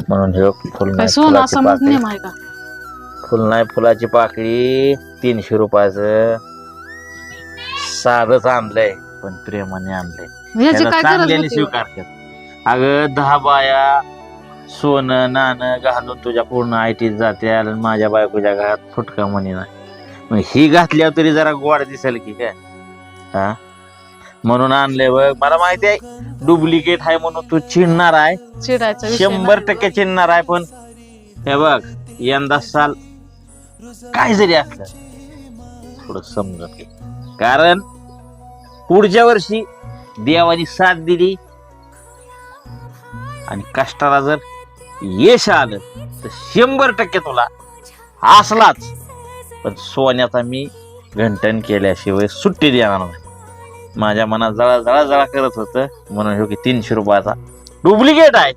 म्हणून हे फुल काय नाही सोनं फुलाची असा मग पाकळी, नेम आहे का? फुल नाही फुलाची पाकळी 300 रुपयाचं साधच आणलंय, पण प्रेमाने आणलंय. ह्याची त्याला काय गरज चांगल्याने होती? स्वीकार कर. अगं 10 बाया सोनं नाणं घालून तुझ्या पूर्ण आयटीत जाते आणि माझ्या बायकोच्या घरात फुटका म्हणी नाही. मग ही घातल्यावर तरी जरा गोड दिसेल की काय? हा, म्हणून आणले बघ. मला माहिती आहे डुप्लिकेट आहे म्हणून तू चिडणार आहे, चिडायचा विषय 100% चिडणार आहे. पण हे बघ, यंदा साल काय जरी असलं थोडं समजत घे, कारण पुढच्या वर्षी देवानी साथ दिली आणि कष्टाला जर यश आलं तर 100% तुला असलाच, पण सोन्याचा मी घंटन केल्याशिवाय सुट्टी देणार नाही. माझ्या मनात जळा जळा जळा करत होतं, म्हणून 300 रुपयाचा डुप्लिकेट आहे.